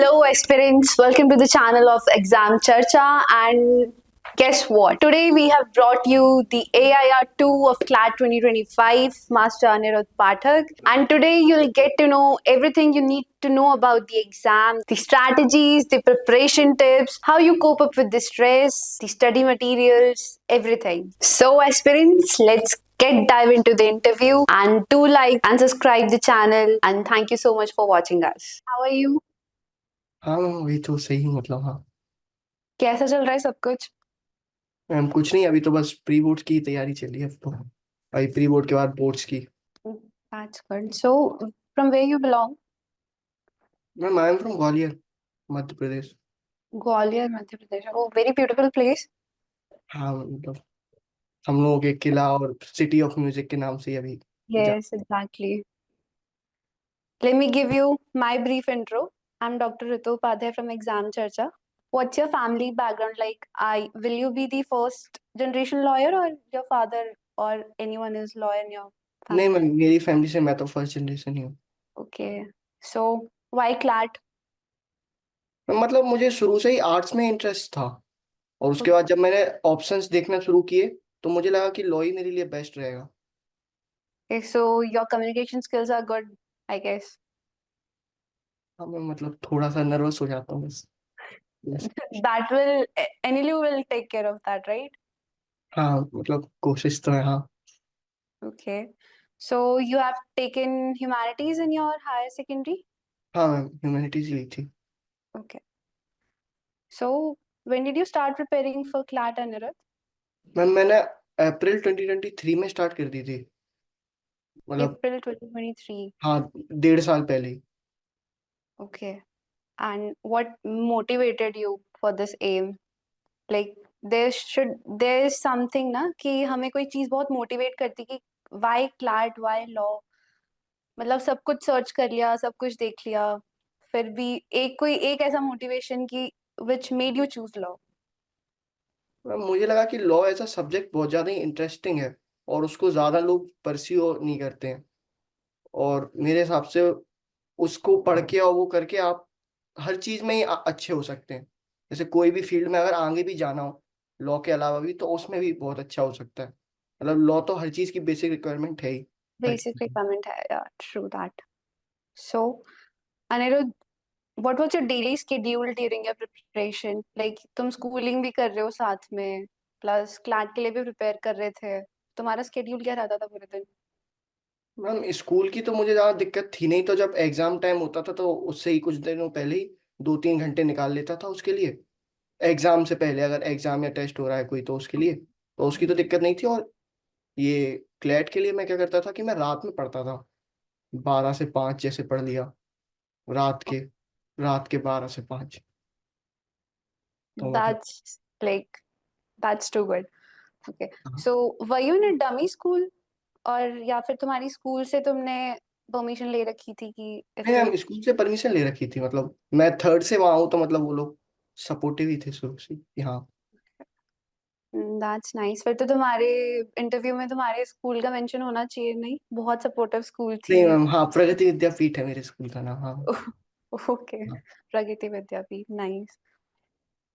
Hello, aspirants. Welcome to the channel of Exam Charcha. And guess what? Today we have brought you the AIR 2 of CLAT 2025, Master Anirudh Pathak. And today you'll get to know everything you need to know about the exam, the strategies, the preparation tips, how you cope up with the stress, the study materials, everything. So, aspirants, let's get dive into the interview and do like and subscribe the channel. And thank you so much for watching us. How are you? हाँ ma'am वही तो सही हूँ मतलब हाँ। कैसा चल रहा है सब कुछ? मैम कुछ नहीं, अभी तो बस प्री बोर्ड की तैयारी चली है अब तो। अभी प्री बोर्ड के बाद बोर्ड्स की। That's good. So, from where you belong? Ma'am I am from Gwalior, Madhya Pradesh. Gwalior, Madhya Pradesh. Oh, very beautiful place. हाँ मतलब हम लोगों के किला और सिटी ऑफ म्यूजिक के नाम से ही अभी जा। Yes, exactly. Let me give you my brief intro. I'm Dr. Ritu Upadhyay from Exam Charcha. What's your family background like? I will you be the first generation lawyer or your father or anyone is lawyer in your नहीं family? Ma'am, मेरी family से मैं तो first generation ही हूँ। Okay. So, why CLAT? Ma'am, मतलब मुझे शुरू से ही आर्ट्स में इंटरेस्ट था, और उसके बाद जब मैंने ऑप्शंस देखना शुरू किए तो मुझे लगा कि लॉ ही मेरे लिए बेस्ट रहेगा। Okay, so your communication skills are good, I guess. हाँ मैं मतलब थोड़ा सा नर्वस हो जाता हूँ बस बस। That will, Anilu will take care of that, right? हाँ मतलब कोशिश तो है हाँ। Okay. So you have taken humanities in your higher secondary? हाँ मैम ह्यूमैनिटीज ली थी। Okay. So when did you start preparing for CLAT, Anirudh? Ma'am मैंने अप्रैल 2023 में स्टार्ट कर दी थी, मतलब April 2023. हाँ 1.5 साल पहले ही। Okay. And what motivated you for this aim? Like there is something ना कि हमें कोई चीज बहुत motivate करती कि why CLAT, why law? मतलब सब कुछ सर्च कर लिया, सब कुछ देख लिया, फिर भी एक ऐसा मोटिवेशन की which made you choose law. Ma'am मुझे लगा कि लॉ ऐसा सब्जेक्ट बहुत ज़्यादा ही इंटरेस्टिंग है, और उसको ज़्यादा लोग परस्यू नहीं करते हैं। और मेरे हिसाब से उसको पढ़ के और वो करके आप हर चीज़ में ही अच्छे हो सकते हैं। जैसे कोई भी फील्ड में अगर आगे भी जाना हो लॉ के अलावा भी, तो उसमें भी बहुत अच्छा हो सकता है। मतलब लॉ तो हर चीज़ की बेसिक रिक्वायरमेंट है ही हर Basic चीज़ में। requirement है, yeah, true that. So, Anirudh, what was your daily schedule during your preparation? Like तुम schooling भी कर रहे हो साथ में, plus CLAT के लिए भी prepare कर रहे थे. तुम्हारा schedule क्या रहता था पूरे दिन? मैम स्कूल की तो मुझे ज़्यादा दिक्कत थी नहीं, तो जब एग्जाम टाइम होता था तो उससे ही कुछ दिनों पहले ही 2-3 घंटे निकाल लेता था उसके लिए। एग्जाम से पहले अगर एग्जाम या टेस्ट हो रहा है कोई तो उसके लिए तो उसकी तो दिक्कत नहीं थी। और ये क्लैट के लिए मैं क्या करता था कि मैं रात में पढ़ता था, 12 से 5 जैसे पढ़ लिया। रात के रात के 12 से 5। तो मतलब That's like that's too good. Okay. So, were you in a dummy school? और या फिर तुम्हारी स्कूल से तुमने परमिशन ले रखी थी कि नहीं इफ यू मैम, स्कूल से परमिशन ले रखी थी, मतलब मैं थर्ड से वहां हूँ तो मतलब वो लोग सपोर्टिव ही थे शुरू से कि हाँ। That's nice. फिर तो तुम्हारे इंटरव्यू में तुम्हारे स्कूल का मेंशन होना चाहिए, नहीं? बहुत सपोर्टिव स्कूल नहीं थी। मैम, हाँ प्रगति विद्यापीठ है मेरे स्कूल का नाम, हाँ। ओके। हाँ। Pragati Vidyapeeth, nice.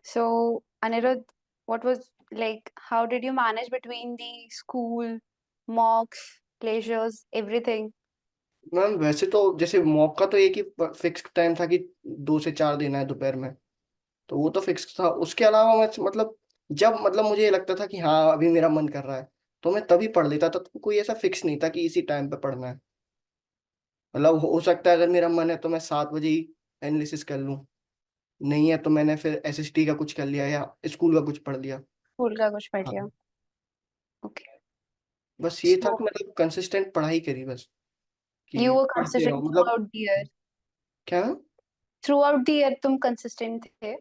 So Aniruddh, what was like how did you manage between the school, mocks, pleasures, everything? Ma'am वैसे तो जैसे मॉक का तो एक ही फिक्स टाइम था कि 2 से 4 देना है दोपहर में, तो वो तो फिक्स था। उसके अलावा मैं मतलब जब मतलब मुझे ये लगता था कि हाँ अभी मेरा मन कर रहा है तो मैं तभी पढ़ लेता था। तो कोई ऐसा फिक्स नहीं था कि इसी टाइम पे पढ़ना है। मतलब हो सकता है अगर मेरा मन है तो मैं 7 बजे ही एनालिसिस कर लूँ, नहीं है तो मैंने फिर एसएसटी का कुछ कर लिया या स्कूल का कुछ पढ़ लिया। स्कूल का कुछ पढ़ लिया। हाँ ओके। बस ये था सो कि मतलब कंसिस्टेंट पढ़ाई करी बस, यू कि वर पढ़ते रहो कंसिस्टेंट थ्रू मतलब। Out the year? क्या? थ्रू आउट द ईयर तुम कंसिस्टेंट थे?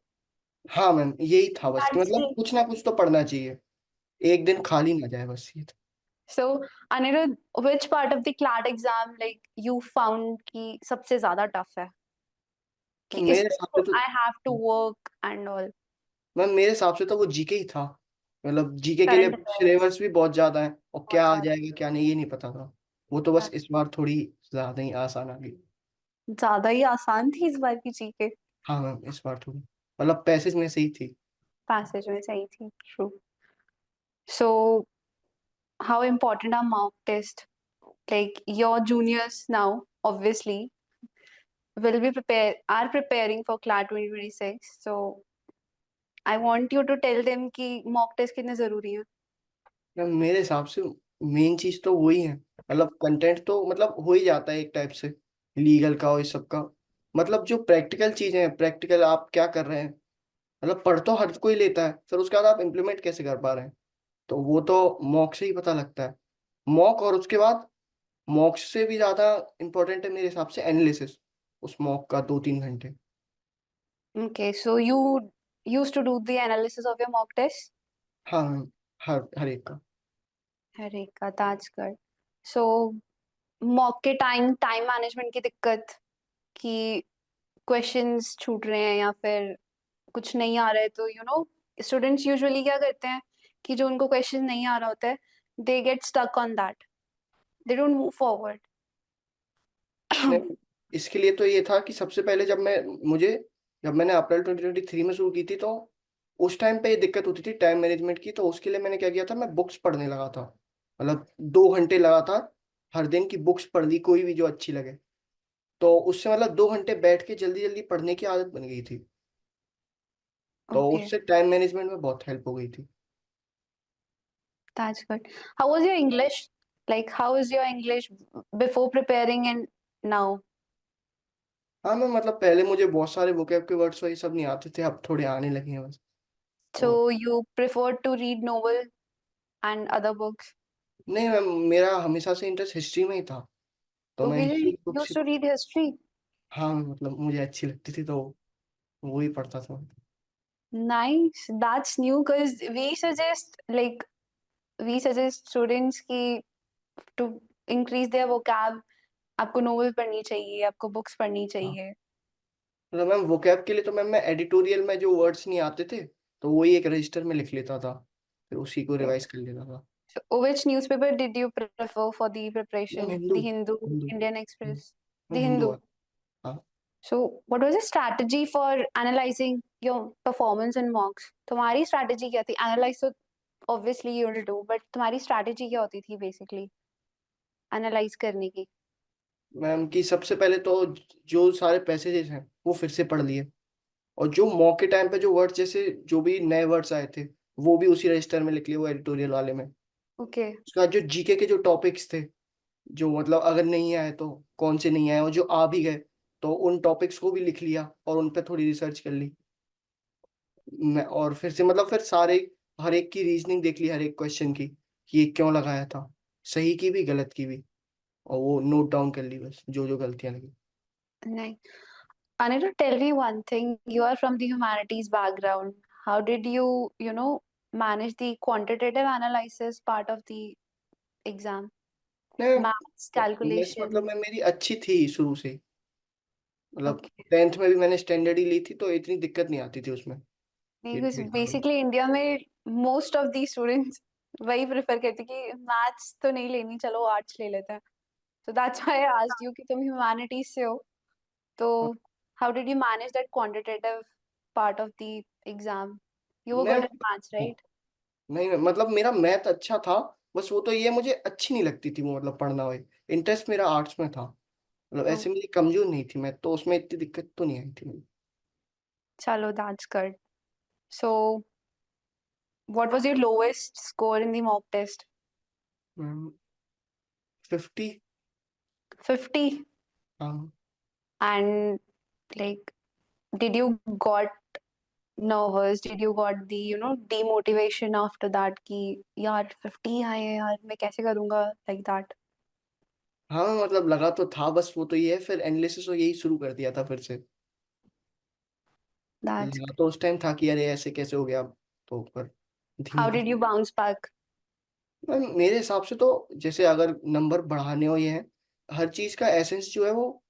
हाँ मैम यही था बस कि दैट्स मतलब कुछ ना कुछ तो पढ़ना चाहिए, एक दिन खाली ना जाए, बस ये था। So, Anirudh, which part of the CLAT exam like you found कि सबसे ज्यादा tough है तो कि इस मेरे पे हिसाब तो से तो I have to work and all? Ma'am मेरे हिसाब से तो वो जीके ही था। मतलब जीके के लिए Current affairs सिलेबस भी बहुत ज्यादा है, और क्या बहुत आ ज्यादा। जाएगा क्या नहीं ये नहीं पता था। वो तो बस इस बार थोड़ी ज्यादा ही आसान आ गई। ज्यादा ही आसान थी इस बार की जीके। हाँ मैम, इस बार थोड़ी मतलब पैसेज में सही थी। पैसेज में सही थी, true. So how important are mock test? Like your juniors now obviously will be are preparing for CLAT 2026, so I want you to tell them कि mock test कितने जरूरी है। मैम मेरे हिसाब से मेन चीज तो वही है, मतलब कंटेंट तो मतलब हो ही जाता है एक टाइप से, लीगल का और इस सब का। मतलब जो प्रैक्टिकल चीजें हैं, प्रैक्टिकल आप क्या कर रहे हैं, मतलब पढ़ तो हर कोई लेता है, फिर उसके बाद आप इम्प्लीमेंट कैसे कर पा रहे हैं, तो वो तो मॉक से ही पता लगता है। मॉक, और उसके बाद मॉक से भी ज्यादा इम्पोर्टेंट है मेरे हिसाब से एनालिसिस, उस मॉक का 2-3 घंटे। Okay, so you used to do the analysis of your mock test? हाँ मैम, हर एक का। अरे का ताजगढ़। So mock के टाइम मैनेजमेंट की दिक्कत, कि क्वेश्चंस छूट रहे हैं या फिर कुछ नहीं आ रहा है, तो स्टूडेंट्स यूजुअली क्या करते हैं कि जो उनको क्वेश्चन नहीं आ रहा होता है, they get stuck on that, they don't move forward. नहीं, इसके लिए तो ये था कि सबसे पहले जब मैंने अप्रैल 2023 में शुरू की थी, तो उस टाइम पे ये दिक्कत होती थी टाइम मैनेजमेंट की, तो उसके लिए मैंने क्या किया था, मैं बुक्स पढ़ने लगा था। मतलब 2 घंटे लगातार हर दिन की बुक्स पढ़ ली, कोई भी जो अच्छी लगे, तो उससे मतलब 2 घंटे बैठ के जल्दी जल्दी पढ़ने की आदत बन गई थी, तो ओके, उससे टाइम मैनेजमेंट में बहुत हेल्प हो गई थी। that's good. How was your English? Like, how is your English before preparing and now? हाँ मैं मतलब पहले मुझे बहुत सारे वोकैब के वर्ड्स वही सब नहीं आते थे, अब थोड़े आने लगे हैं बस। तो So you prefer to read novel and other books? नहीं मैम, मेरा हमेशा से इंटरेस्ट हिस्ट्री में ही था, तो मैं Okay, हिस्ट्री you की बुक used से, to read history. हाँ मतलब मुझे अच्छी लगती थी, तो वो ही पढ़ता था। Nice. That's new because we suggest students की to increase their vocab. आपको novel पढ़नी चाहिए, आपको books पढ़नी हाँ चाहिए. मतलब मैम वोकैब के लिए तो मैम मैं एडिटोरियल में जो वर्ड्स नहीं आते थे, तो वही एक रजिस्टर में लिख लेता था, फिर उसी को Okay. रिवाइज कर लेता था। So which newspaper did you prefer for the ma'am preparation? Hindu, The Hindu, Hindu, Indian Express, the ma'am Hindu Hindu. वाला। हाँ So, what was your strategy for analyzing your performance in mocks? तुम्हारी strategy क्या थी? Analyze तो obviously you will do, but तुम्हारी strategy क्या होती थी basically analyze करने की? मैम, कि सबसे पहले तो जो सारे पैसेजेस हैं वो फिर से पढ़ लिए, और जो मौके टाइम पे जो वर्ड्स, जैसे जो भी नए वर्ड्स आए थे, वो भी उसी रजिस्टर में लिख लिए, वो एडिटोरियल वाले में। Okay, उसका जो जीके के जो टॉपिक्स थे, जो मतलब अगर नहीं आए तो कौन से नहीं आए, और जो आ भी गए तो उन टॉपिक्स को भी लिख लिया और उन पे थोड़ी रिसर्च कर ली मैं, और फिर से मतलब फिर सारे हर एक की रीजनिंग देख ली, हर एक क्वेश्चन की कि ये क्यों लगाया था, सही की भी गलत की भी, और वो नोट डाउन कर ली बस जो जो गलतियां लगी। nice. Anita, tell me one thing. You are from the humanities background. How did manage the quantitative analysis part of the exam? नहीं, Maths, मैथ्स मतलब calculation. मैं मेरी अच्छी थी शुरू से, मतलब Okay. 10th में भी मैंने स्टैंडर्ड ही ली थी, तो इतनी दिक्कत नहीं आती थी उसमें। फिर बिकॉज भी हाँ। बेसिकली इंडिया में मोस्ट ऑफ दी स्टूडेंट्स वही प्रेफर करते कि मैथ्स तो नहीं लेनी, चलो आर्ट्स ले लेते हैं. So that's why I asked you कि तुम ह्यूमैनिटीज से हो, तो how did you manage that quantitative part of the exam? You were मैं गुड एट मैथ्स, राइट? नहीं मतलब मेरा मैथ अच्छा था, बस वो तो ये मुझे अच्छी नहीं लगती थी वो, मतलब पढ़ना हुए, इंटरेस्ट मेरा आर्ट्स में था, मतलब ऐसे मेरी कमजोर नहीं थी मैं, तो उसमें इतनी दिक्कत तो नहीं आई थी मुझे। चलो that's good. So what was your lowest score in the mock test? 50। 50? हाँ and like did you got nervous? Did you got the demotivation after that कि यार 50 आए हैं यार, मैं कैसे करूंगा, like that? हाँ मतलब लगा तो था, बस वो तो ये है, फिर एनालिसिस तो यही शुरू कर दिया था फिर से। That's लगा तो उस टाइम था कि अरे ऐसे कैसे हो गया, तो पर धीमे how did धीमे। you bounce back? मेरे हिसाब से तो जैसे अगर नंबर बढ़ाने हो, ये है, हर चीज का एसेंस जो है वो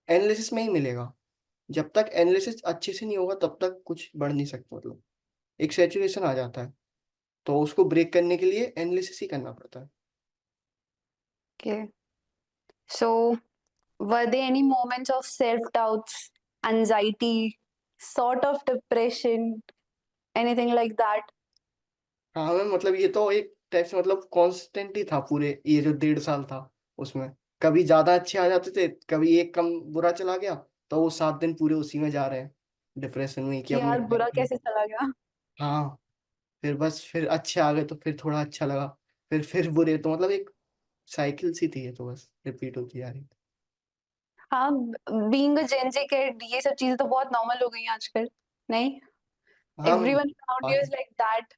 एनालिसिस में ही मिलेगा। जब तक एनालिसिस अच्छे से नहीं होगा तब तक कुछ बढ़ नहीं सकता, मतलब एक सैचुरेशन आ जाता है, तो उसको ब्रेक करने के लिए एनालिसिस ही करना पड़ता है। Okay, so were there any moments of self doubts, anxiety? sort of depression, anything like that? हाँ मैम, मतलब ये तो एक टाइप से मतलब कांस्टेंट ही था पूरे ये जो 1.5 साल था उसमें। कभी ज्यादा अच्छे आ जाते थे, कभी एक कम बुरा चला गया, तो वो 7 दिन पूरे उसी में जा रहे हैं, डिप्रेशन में कि कि अब यार मैं बुरा कैसे चला गया। हाँ। फिर बस फिर अच्छे आ गए तो फिर थोड़ा अच्छा लगा, फिर बुरे, तो मतलब एक साइकिल सी थी ये, तो बस रिपीट होती जा रही थी। हाँ, being a gen Zee kid ये सब चीजें तो बहुत नॉर्मल हो गई हैं आजकल, नहीं? हाँ मैम। एवरीवन अराउंड यू हाँ इज लाइक दैट।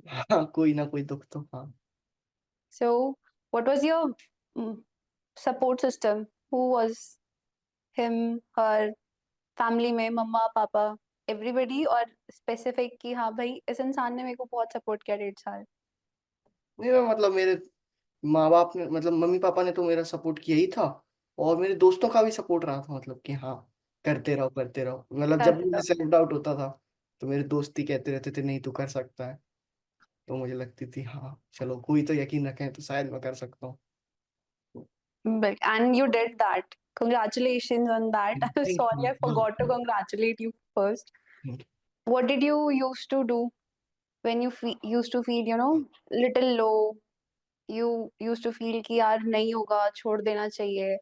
हाँ, कोई ना कोई दुख तो हाँ। सो what was your support system? Who was him, her, family में मम्मा पापा, एवरीबॉडी, और स्पेसिफिक कि हाँ भाई इस इंसान ने मेरे को बहुत सपोर्ट किया 1.5 साल? नहीं मैम, मतलब मेरे माँ बाप ने, मतलब मम्मी पापा ने तो मेरा सपोर्ट किया ही था, और मेरे दोस्तों का भी सपोर्ट रहा था, मतलब कि हाँ करते रहो करते रहो, मतलब जब करते भी मुझे रहो। सेल्फ डाउट होता था तो मेरे दोस्त ही कहते रहते थे नहीं तू कर सकता है। तो मुझे लगती थी हाँ चलो कोई तो यकीन रखे तो शायद मैं कर सकता हूँ। But and you did that. Congratulations on that. I'm thank sorry, I you. forgot to congratulate you first. What did you used to do when you used to feel, little low? You used to feel कि यार नहीं होगा, छोड़ देना चाहिए।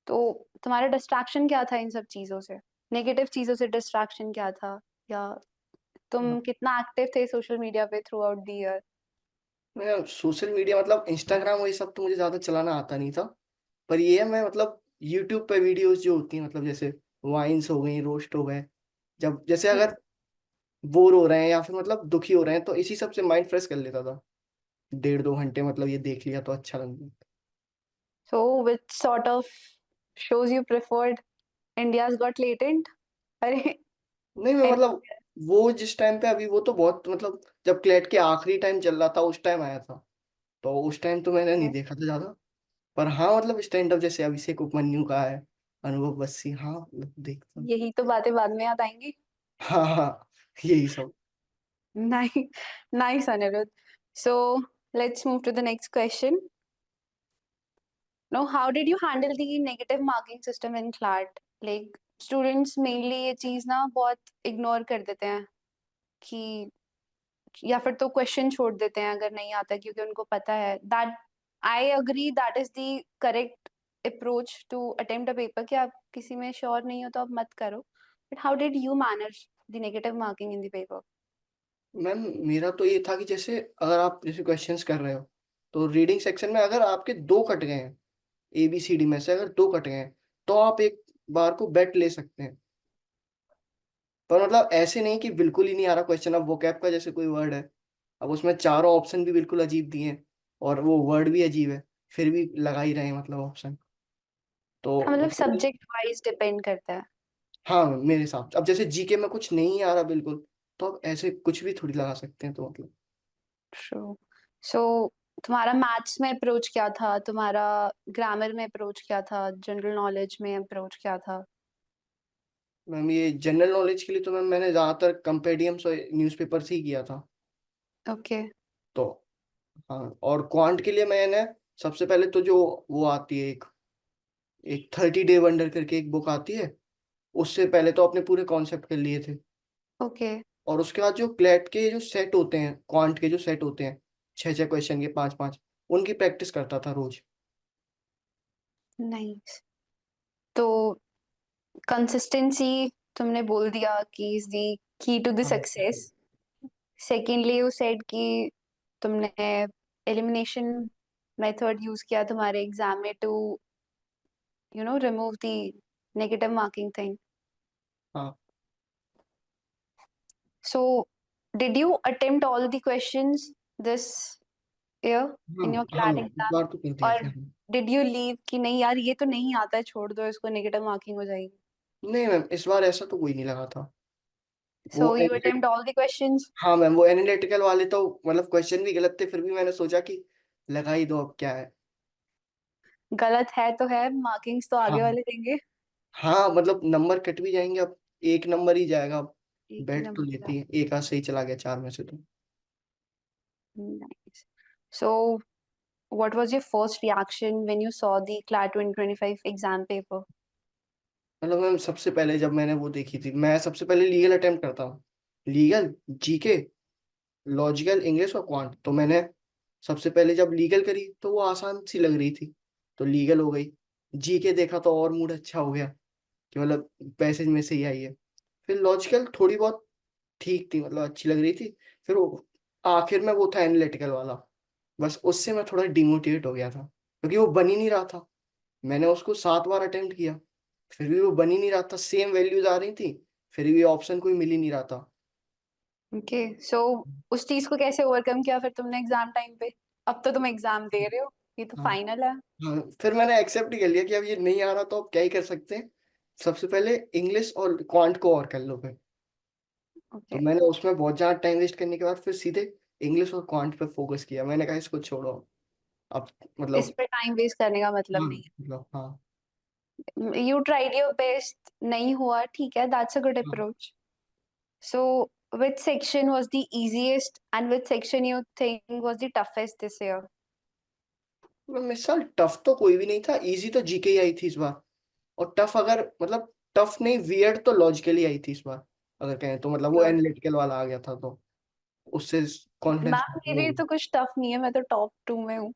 तो तुम्हारा distraction क्या था इन सब चीजों से? नेगेटिव चीजों से डिस्ट्रैक्शन क्या था? या तुम कितना एक्टिव थे सोशल मीडिया पे थ्रू आउट द ईयर? मैं सोशल मीडिया मतलब इंस्टाग्राम और ये सब तो मुझे ज्यादा चलाना आता नहीं था, पर ये है मैं मतलब यूट्यूब पे वीडियोस जो होती हैं, मतलब जैसे वाइन्स हो गई, रोस्ट हो गए, जब जैसे अगर बोर हो रहे हैं या फिर मतलब दुखी हो रहे हैं तो इसी सब से माइंड फ्रेश कर लेता था। 1.5 2 घंटे मतलब ये देख लिया तो अच्छा लग गया। So which sort of shows you preferred? India's Got Latent? अरे नहीं मैं any- मतलब वो जिस टाइम पे, अभी वो तो बहुत मतलब जब क्लेट के आखिरी टाइम चल रहा था उस टाइम आया था, तो उस टाइम तो मैंने नहीं देखा था ज्यादा। पर हाँ मतलब स्टैंड अप जैसे अभिषेक उपमन्यु का है, अनुभव बस्सी, हाँ मतलब देखता हूँ। यही तो बातें बाद में याद आएंगी। हाँ हाँ, यही सब। Nice, nice, Anirudh. So let's move to the next question. Now, how did you handle the negative marking system in CLAT? Like students mainly ये चीज ना बहुत इग्नोर कर देते हैं कि, या फिर तो क्वेश्चन छोड़ देते हैं अगर नहीं आता, क्योंकि उनको पता है that, I agree that is the correct approach to attempt a paper, कि आप किसी में श्योर नहीं हो तो आप मत करो। But how did you manage the negative marking in the paper? Ma'am मेरा तो ये था कि जैसे अगर आप जैसे क्वेश्चंस कर रहे हो तो रीडिंग सेक्शन में अगर आपके दो कट गए हैं, ABCD में से अगर दो कट गए हैं तो आप एक बार को बेट ले सकते हैं। पर मतलब ऐसे नहीं कि बिल्कुल ही नहीं आ रहा क्वेश्चन, अब वोकैब का जैसे कोई वर्ड है, अब उसमें चारों ऑप्शन भी बिल्कुल अजीब दिए हैं और वो वर्ड भी अजीब है, फिर भी लगा ही रहे हैं मतलब ऑप्शन। तो हाँ, मतलब मतलब सब्जेक्ट वाइज डिपेंड करता है। हाँ मेरे हिसाब से अब जैसे जीके में कुछ नहीं आ रहा बिल्कुल, तो अब ऐसे कुछ भी थोड़ी लगा सकते हैं, तो मतलब ट्रू। सो तुम्हारा मैथ्स में अप्रोच क्या था? तुम्हारा ग्रामर में अप्रोच क्या था? जनरल नॉलेज में अप्रोच क्या था? मैम ये जनरल नॉलेज के लिए तो मैम मैंने ज़्यादातर कंपेडियम्स और न्यूज़पेपर से ही किया था। ओके। तो हाँ, और क्वांट के लिए मैंने सबसे पहले तो जो वो आती है एक एक 30 डे वंडर करके एक बुक आती है, उससे पहले तो अपने पूरे कॉन्सेप्ट कर लिए थे। ओके। और उसके बाद जो क्लैट के जो सेट होते हैं, क्वांट के जो सेट होते हैं, 6 6 क्वेश्चन के 5 5, उनकी प्रैक्टिस करता था रोज। नाइस। तो कंसिस्टेंसी तुमने बोल दिया कि is the key to the हाँ सक्सेस। सेकेंडली यू सेड कि तुमने एलिमिनेशन मेथड यूज किया तुम्हारे एग्जाम में to remove the negative marking thing. हाँ so did you attempt all the questions this year हाँ इन योर हाँ, क्लैट इस एग्जाम? बार तो कर दिए और थे हम। डिड यू लीव कि नहीं यार ये तो नहीं आता है, छोड़ दो इसको, नेगेटिव मार्किंग हो जाएगी? नहीं मैम, इस बार ऐसा तो कोई नहीं लगा था। सो वो you attempt all the questions? हाँ मैम, वो एनालिटिकल वाले तो मतलब क्वेश्चन भी गलत थे, फिर भी मैंने सोचा कि लगा ही दो अब क्या है। गलत है तो है, मार्किंग्स तो आगे हाँ वाले देंगे। हाँ, मतलब नंबर कट भी जाएंगे अब, एक नंबर ही जाएगा अब। एक ही बैठ तो नंबर का। लेती है, एक आध सही चला गया 4 में से तो। Nice. So what was your first reaction when you saw the CLAT 2025 exam paper? मतलब मैम सबसे पहले जब मैंने वो देखी थी, मैं सबसे पहले लीगल अटेम्प्ट करता हूँ। लीगल, जीके, लॉजिकल, इंग्लिश और क्वांट। तो मैंने सबसे पहले जब लीगल करी तो वो आसान सी लग रही थी, तो लीगल हो गई। जीके देखा तो और मूड अच्छा हो गया कि मतलब पैसेज में से ही आई है। फिर लॉजिकल थोड़ी बहुत ठीक थी, मतलब अच्छी लग रही थी। फिर वो आखिर में वो था एनालिटिकल वाला, बस उससे मैं थोड़ा डिमोटिवेट हो गया था क्योंकि वो बन ही नहीं रहा था। मैंने उसको 7 बार अटेम्प्ट किया, फिर भी वो बन ही नहीं रहा था, सेम वैल्यूज आ रही थी, फिर भी ऑप्शन कोई मिल ही नहीं रहा था। ओके, सो उस चीज को कैसे ओवरकम किया फिर तुमने एग्जाम टाइम पे? अब तो तुम एग्जाम दे रहे हो, ये तो हाँ। फाइनल है। हाँ, फिर मैंने एक्सेप्ट ही कर लिया कि अब ये नहीं आ रहा तो अब क्या ही कर सकते हैं। सबसे पहले इंग्लिश और क्वांट को और कर लो फिर। तो ओके, मैंने उसमें बहुत ज़्यादा टाइम वेस्ट करने के बाद फिर सीधे इंग्लिश और क्वांट पे फोकस किया। मैंने कहा इसको छोड़ो अब, इस मतलब। पे टाइम वेस्ट करने का मतलब हाँ नहीं मतलब हाँ। है। यू ट्राइड योर बेस्ट, नहीं हुआ ठीक है, दैट्स अ गुड हाँ, approach. So which section was the easiest and which section you think was the toughest this year? मतलब मेरे साल टफ तो कोई भी नहीं था, इजी तो जीके ही आई थी इस बार। और टफ अगर मतलब टफ नहीं, वियर्ड तो लॉजिकली आई थी इस बार। अगर कहें तो मतलब वो Good. एनालिटिकल वाला आ गया था, तो उससे कॉन्फिडेंस मैम मेरे लिए तो कुछ टफ नहीं है, मैं तो टॉप 2 में हूँ।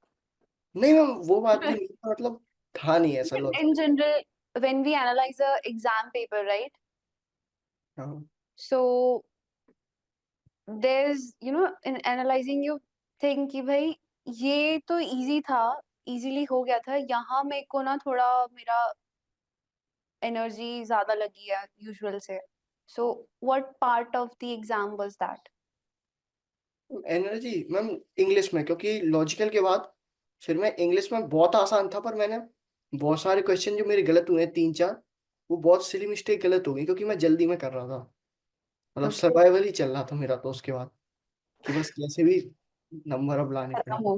नहीं मैम, वो बात भी नहीं था, मतलब था नहीं ऐसा But logic. in general, when we analyze a exam paper, right? हाँ। So there's, in analyzing you think कि भाई ये तो easy था, easily हो गया था, यहाँ मेरे को ना थोड़ा मेरा एनर्जी ज्यादा लगी है यूजुअल से। So what part of the exam was that? Energy ma'am English में, क्योंकि लॉजिकल के बाद फिर मैं इंग्लिश में बहुत आसान था, पर मैंने बहुत सारे क्वेश्चन जो मेरे गलत हुए 3-4, वो बहुत सिली मिस्टेक गलत हो गई क्योंकि मैं जल्दी में कर रहा था। मतलब Okay, सर्वाइवल ही चल रहा था मेरा तो उसके बाद, कि बस कैसे भी नंबर अब लाने खत्म पड़ेंगे। हो,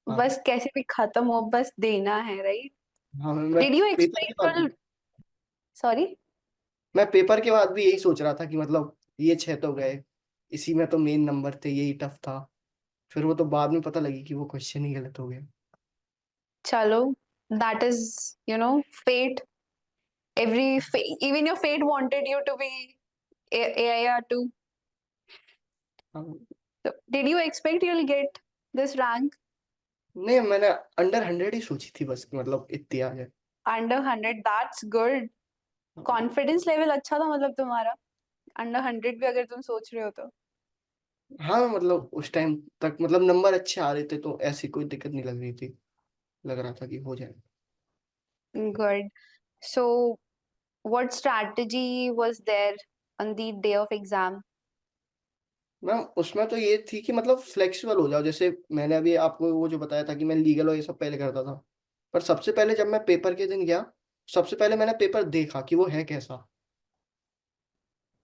हाँ। बस कैसे भी खत्म हो, बस देना है, राइट? हाँ मैं Did you पेपर के expect बाद your, sorry? मैं पेपर के बाद भी यही सोच रहा था कि मतलब ये 6 तो गए, इसी में तो मेन नंबर थे, यही टफ था। फिर वो तो बाद में पता लगी कि वो क्वेश्चन ही गलत हो गया। Chalo, that is, fate. Even your fate wanted you to be AIR too. हाँ। So, did you expect you'll get this rank नहीं, मैंने अंडर 100 ही सोची थी बस, कि मतलब इतनी आ जाए। under 100? That's good. Confidence level अच्छा था मतलब तुम्हारा, under 100 भी अगर तुम सोच रहे हो तो। हाँ मतलब उस टाइम तक मतलब नंबर अच्छे आ रहे थे, तो ऐसी कोई दिक्कत नहीं लग रही थी, लग रहा था कि हो जाए। Good. So, what strategy was there on the day of exam? Ma'am उसमें तो ये थी कि मतलब फ्लेक्सिबल हो जाओ। जैसे मैंने अभी आपको वो जो बताया था कि मैं लीगल और ये सब पहले करता था, पर सबसे पहले जब मैं पेपर के दिन गया, सबसे पहले मैंने पेपर देखा कि वो है कैसा,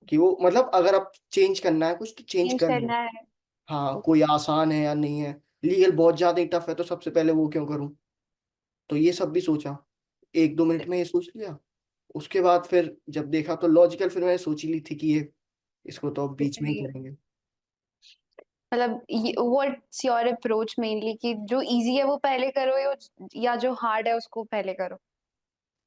कि वो मतलब अगर आप चेंज करना है कुछ तो चेंज Change कर लो। करना है। हाँ, कोई आसान है या नहीं है। लीगल बहुत ज्यादा ही टफ है तो सबसे पहले वो क्यों करूँ। तो ये सब भी सोचा, 1-2 मिनट में ये सोच लिया। उसके बाद फिर जब देखा तो लॉजिकल, फिर मैंने सोच ही ली थी कि ये इसको तो अब बीच में ही Basically, करेंगे। मतलब व्हाट्स योर अप्रोच मेनली कि जो इजी है वो पहले करो या जो हार्ड है उसको पहले करो?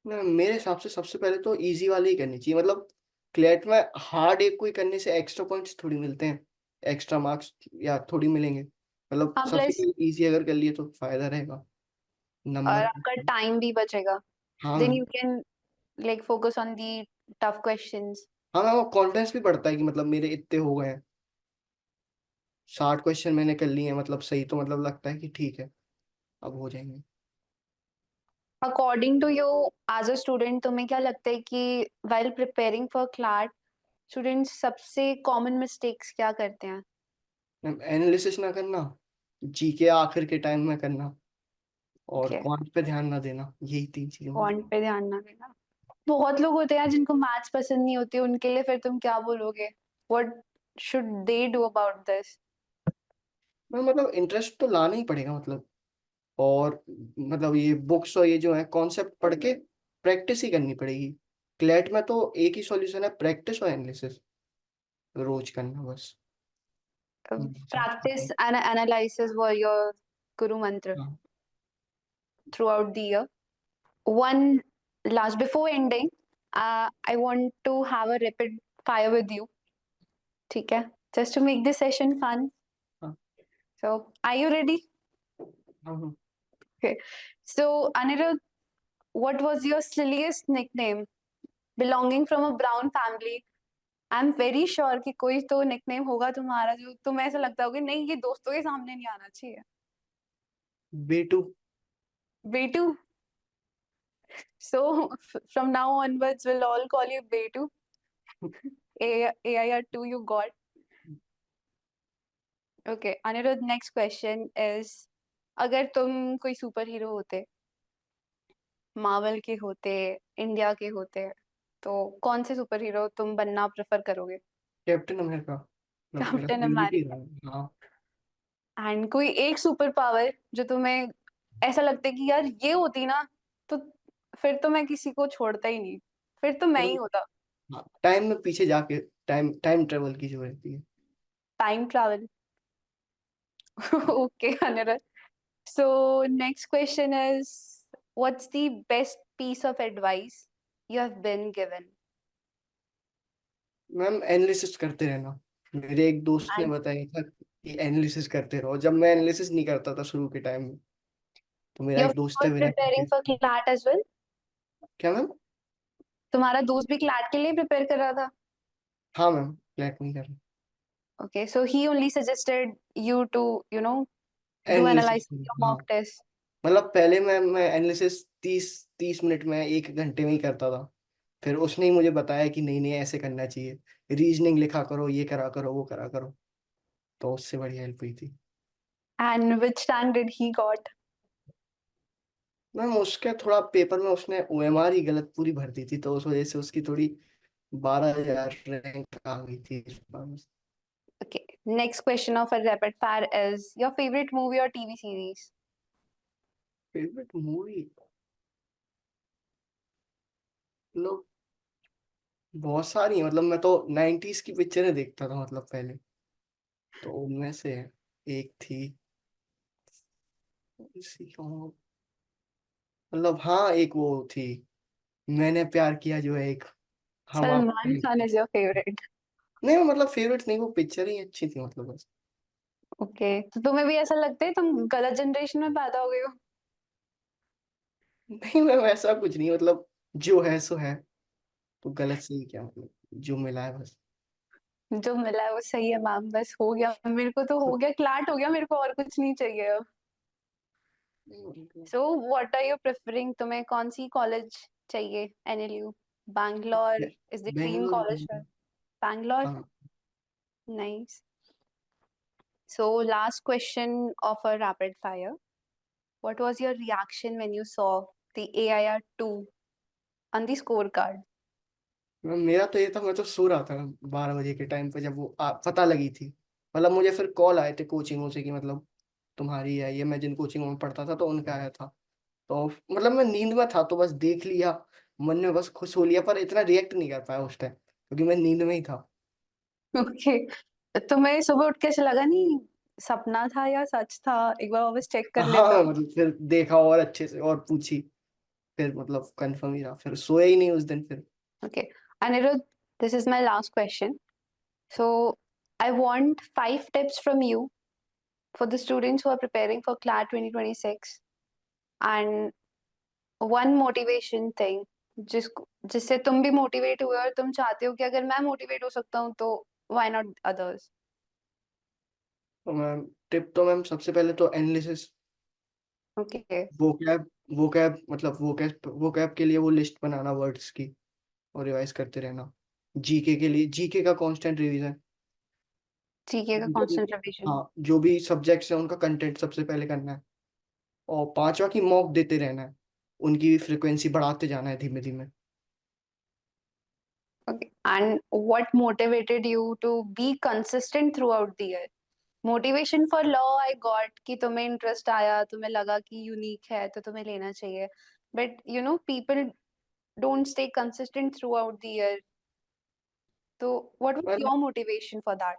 मेरे हिसाब से सबसे पहले तो इजी वाले ही करनी चाहिए। मतलब क्लैट में हार्ड एक कोई करने से एक्स्ट्रा पॉइंट्स थोड़ी मिलते हैं, एक्स्ट्रा मार्क्स या थोड़ी मिलेंगे। मतलब हाँ, सबसे प्लस पहले इजी अगर कर लिए तो फायदा रहेगा और नंबर। आपका टाइम भी बचेगा, देन हाँ। You can like focus on the tough questions. हाँ मैं वो कॉन्फिडेंस भी बढ़ता है कि मतलब मेरे इतने हो गए हैं, 60 क्वेश्चन मैंने कर लिए हैं, मतलब सही, तो मतलब लगता है कि ठीक है अब हो जाएंगे। According to you, as a student तुम्हें क्या लगता है कि while preparing for CLAT students सबसे कॉमन मिस्टेक्स क्या करते हैं? एनालिसिस ना करना, जीके आखिर के टाइम में करना, और ओके, क्वांट पे ध्यान ना देना, यही 3 चीजें। कौन पे ध्यान ना देना। बहुत लोग होते हैं जिनको मैथ्स पसंद नहीं होती, उनके लिए फिर तुम क्या बोलोगे? What should they do about this? मैं मतलब इंटरेस्ट तो लाना ही पड़ेगा, मतलब। और मतलब ये बुक्स और ये जो है कॉन्सेप्ट पढ़ के प्रैक्टिस ही करनी पड़ेगी। क्लैट में तो एक ही सॉल्यूशन है, प्रैक्टिस और एनालिसिस रोज करना बस। Practice and analysis were your guru mantra हाँ। throughout the year. One last before ending, I want to have a rapid fire with you. ठीक है? Just to make this session fun. हाँ So, are you ready? हाँ हाँ। Okay. So, Anirudh, what was your silliest nickname belonging from a brown family? I'm very sure कि कोई तो nickname होगा तुम्हारा जो तुम्हें ऐसा लगता होगा नहीं ये दोस्तों के सामने नहीं आना चाहिए. बेटू। Betu. So from now onwards, we'll all call you Betu. AIR2 you got. Okay, Anirudh, next question is अगर तुम कोई सुपर हीरो होते, मार्वल के होते, इंडिया के होते, तो कौन से सुपर हीरो तुम बनना प्रेफर करोगे? कैप्टन अमेरिका, मतलब मेरा कैप्टन फेवरेट ही अमेरिका. रहा। हाँ। एंड कोई एक सुपर पावर जो तुम्हें ऐसा लगता है कि यार ये होती ना तो फिर तो मैं किसी को छोड़ता ही नहीं, फिर तो मैं ही मतलब होता. हाँ, टाइम में पीछे जाके टाइम टाइम ट्रेवल की जो रहती है। Time travel. Okay Anirudh. So next question is, what's the best piece of advice you have been given? Ma'am analysis करते रहना, मेरे एक दोस्त ने And बताया था कि एनालिसिस करते रहो। जब मैं एनालिसिस नहीं करता था शुरू के टाइम में, तो मेरा you're एक दोस्त है all विनय preparing करके। for CLAT as well? क्या मैम? तुम्हारा दोस्त भी CLAT के लिए प्रिपेयर कर रहा था? हाँ मैम, फ्लैट नहीं कर रहा। Okay, so he only suggested you to, do analysis, analysis your हाँ। mock test. मतलब पहले मैं एनालिसिस 30 30 मिनट में 1 घंटे में ही करता था। फिर उसने ही मुझे बताया कि नहीं नहीं ऐसे करना चाहिए, रीजनिंग लिखा करो, ये करा करो, वो करा करो। तो उससे बड़ी हेल्प हुई थी। And which rank did he got? Ma'am उसके थोड़ा पेपर में उसने ओएमआर ही गलत पूरी भर दी थी, तो उस वजह से उसकी थोड़ी 12,000 रैंक आ गई थी इस बार। Okay, next question of a rapid fire is your favorite movie or TV series? Favourite movie, मतलब बहुत सारी है। मतलब मैं तो 90s की पिक्चरें देखता था मतलब पहले, तो उनमें से एक थी, इसी को मतलब हाँ एक वो थी, मैंने प्यार किया, जो है एक। हम आप Salman Khan is your favorite. नहीं मतलब फेवरेट नहीं, वो पिक्चर ही अच्छी थी मतलब बस। ओके, तो तुम्हें भी ऐसा लगता है तुम गलत जनरेशन में पैदा हो गए हो? नहीं मैम ऐसा कुछ नहीं, मतलब जो है सो है, तो गलत से ही क्या, मतलब जो मिला है बस। जो मिला है वो सही है मैम, बस हो गया, मेरे को तो हो गया, क्लैट हो गया, मेरे को और कुछ नहीं चाहिए अब. So what are you preferring, तुम्हें कौन सी कॉलेज चाहिए? NLU, Bangalore is the dream Bangalore. College for Bangalore. हाँ nice. So last question of a rapid fire, what was your reaction when you saw the AIR2 on the score card? मेरा तो ये था, मैं तो सो रहा था 12 बजे के टाइम पे जब वो पता लगी थी। मतलब मुझे फिर कॉल आए थे कोचिंगों से कि मतलब तुम्हारी है ये, मैं जिन कोचिंगों में पढ़ता था तो उनका आया था। तो मतलब मैं नींद में था तो बस देख लिया, मन में बस खुश हो लिया, पर इतना रिएक्ट नहीं कर पाया उस टाइम क्योंकि मैं नींद में ही था। ओके, तुम्हें सुबह उठ के ऐसा लगा नहीं सपना था या सच था, एक बार वापस चेक कर हाँ लेता? मतलब फिर देखा और अच्छे से और पूछी, फिर मतलब कंफर्म ही रहा, फिर सोया ही नहीं उस दिन फिर। Okay, Anirudh, this is my last question. So, I want 5 tips from you for the students who are preparing for CLAT 2026 and one motivation thing जिससे तुम भी मोटिवेट हुए और तुम चाहते हो कि अगर मैं मोटिवेट हो सकता हूँ तो why not others? तो मैम टिप तो मैम सबसे पहले तो एनालिसिस, Okay, वोकैब वोकैब मतलब वोकैब के लिए वो लिस्ट बनाना वर्ड्स की, और रिवाइज करते रहना। जीके के लिए जीके का कांस्टेंट रिवीजन। जीके का जो भी, constant revision. हाँ जो भी सब्जेक्ट्स हैं उनका कंटेंट सबसे पहले करना है। और पांचवा की मॉक देते रहना है, उनकी फ्रिक्वेंसी बढ़ाते जाना है धीमे धीमे। Okay, and what motivated you to be consistent throughout the year? Motivation for law I got कि तुम्हें इंटरेस्ट आया, तुम्हें लगा कि यूनिक है तो तुम्हें लेना चाहिए, but people don't stay consistent through out the year, तो व्हाट वाज मतलब योर मोटिवेशन फॉर दैट?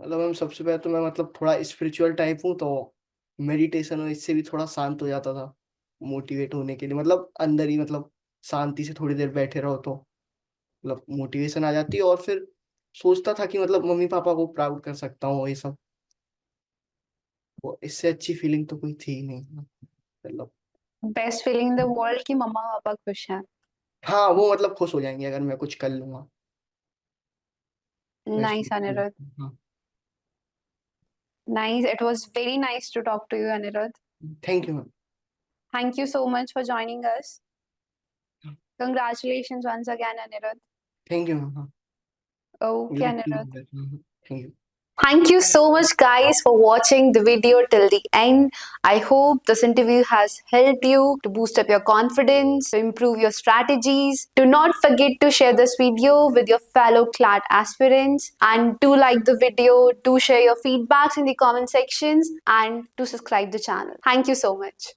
मतलब हम सबसे पहले तो मैं मतलब थोड़ा स्पिरिचुअल टाइप हूँ, तो मेडिटेशन और इससे भी थोड़ा शांत हो जाता था मोटिवेट होने के लिए, मतलब अंदर ही मतलब शांति से थोड़ी देर बैठे रहो तो मतलब मोटिवेशन आ जाती है, और फिर सोचता था कि मतलब मम्मी पापा को प्राउड कर सकता हूँ, ये सब। वो इससे अच्छी फीलिंग तो कोई थी ही नहीं मतलब। Best feeling in the world कि मम्मा पापा खुश हैं. हाँ, वो मतलब खुश हो जाएंगे अगर मैं कुछ कर लूंगा। Best Nice, feeling. Anirudh. हाँ। Nice. It was very nice to talk to you, Anirudh. Thank you ma'am. Thank you so much for joining us. Congratulations once again, Anirudh. Thank you ma'am. हाँ, Okay, great to Anirudh. No that. Thank you. Thank you so much, guys, for watching the video till the end. I hope this interview has helped you to boost up your confidence, to improve your strategies. Do not forget to share this video with your fellow CLAT aspirants, and do like the video, do share your feedbacks in the comment sections, and to subscribe the channel. Thank you so much.